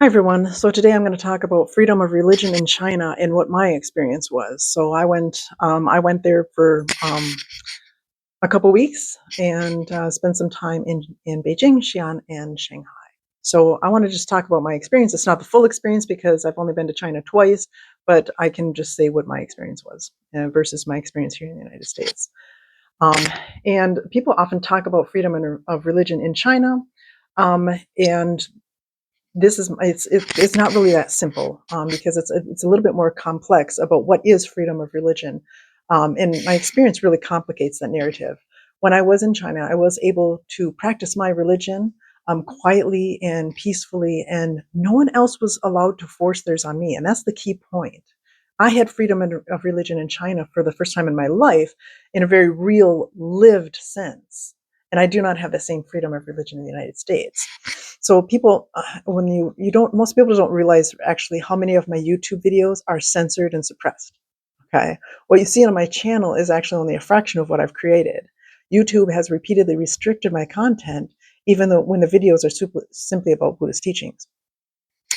Hi everyone. So today I'm going to talk about freedom of religion in China and what my experience was. So I went there for a couple weeks and spent some time in Beijing, Xi'an, and Shanghai. So I want to just talk about my experience. It's not the full experience because I've only been to China twice, but I can just say what my experience was versus my experience here in the United States. Um, and people often talk about freedom of religion in China, and it's not really that simple because it's a little bit more complex about what is freedom of religion, and my experience really complicates that narrative. When I was in China, I was able to practice my religion quietly and peacefully, and no one else was allowed to force theirs on me, and that's the key point. I had freedom of religion in China for the first time in my life in a very real, lived sense. And I do not have the same freedom of religion in the United States. So people, when you don't, most people don't realize actually how many of my YouTube videos are censored and suppressed. Okay, what you see on my channel is actually only a fraction of what I've created. YouTube has repeatedly restricted my content, even though when the videos are simply about Buddhist teachings.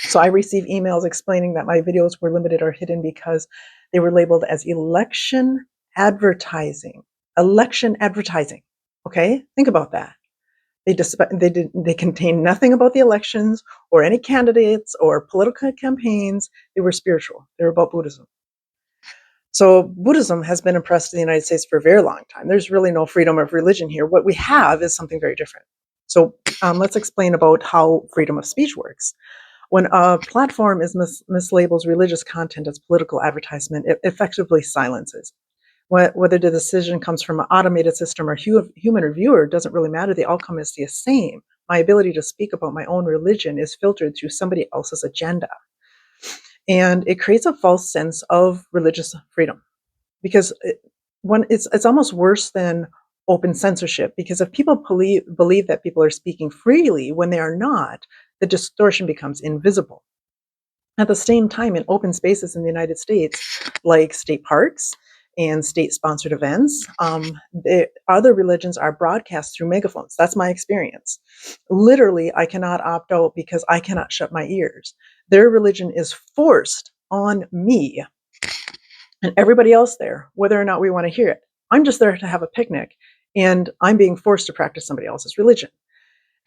So I receive emails explaining that my videos were limited or hidden because they were labeled as election advertising. Election advertising. Okay, think about that. They contained nothing about the elections or any candidates or political campaigns. They were spiritual. They were about Buddhism. So Buddhism has been oppressed in the United States for a very long time. There's really no freedom of religion here. What we have is something very different. So let's explain about how freedom of speech works. When a platform mislabels religious content as political advertisement, it effectively silences. Whether the decision comes from an automated system or human reviewer doesn't really matter. The outcome is the same. My ability to speak about my own religion is filtered through somebody else's agenda. And it creates a false sense of religious freedom because it's almost worse than open censorship, because if people believe that people are speaking freely when they are not, the distortion becomes invisible. At the same time, in open spaces in the United States, like state parks and state-sponsored events, the other religions are broadcast through megaphones. That's my experience. Literally, I cannot opt out because I cannot shut my ears. Their religion is forced on me and everybody else there, whether or not we want to hear it. I'm just there to have a picnic, and I'm being forced to practice somebody else's religion.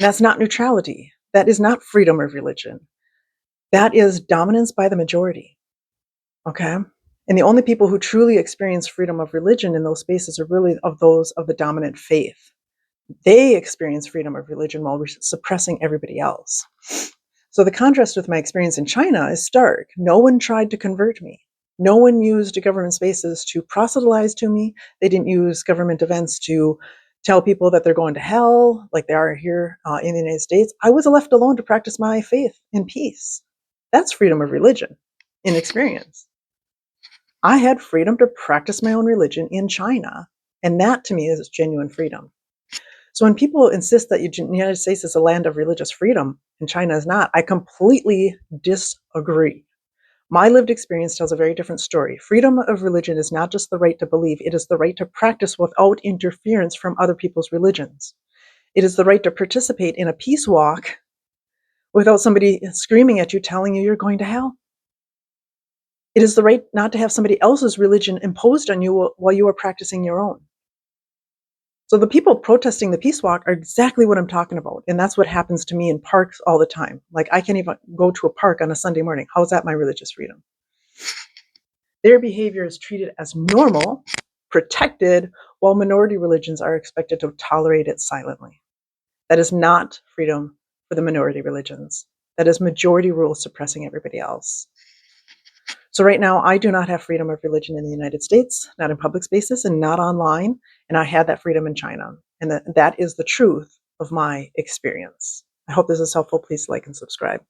And that's not neutrality. That is not freedom of religion. That is dominance by the majority. Okay? And the only people who truly experience freedom of religion in those spaces are really those of the dominant faith. They experience freedom of religion while suppressing everybody else. So the contrast with my experience in China is stark. No one tried to convert me. No one used government spaces to proselytize to me. They didn't use government events to tell people that they're going to hell like they are here in the United States. I was left alone to practice my faith in peace. That's freedom of religion in experience. I had freedom to practice my own religion in China, and that to me is genuine freedom. So when people insist that the United States is a land of religious freedom and China is not, I completely disagree. My lived experience tells a very different story. Freedom of religion is not just the right to believe, it is the right to practice without interference from other people's religions. It is the right to participate in a peace walk without somebody screaming at you telling you you're going to hell. It is the right not to have somebody else's religion imposed on you while you are practicing your own. So the people protesting the peace walk are exactly what I'm talking about. And that's what happens to me in parks all the time. Like, I can't even go to a park on a Sunday morning. How is that my religious freedom? Their behavior is treated as normal, protected, while minority religions are expected to tolerate it silently. That is not freedom for the minority religions. That is majority rule suppressing everybody else. So right now, I do not have freedom of religion in the United States, not in public spaces and not online. And I had that freedom in China. And that is the truth of my experience. I hope this is helpful. Please like and subscribe.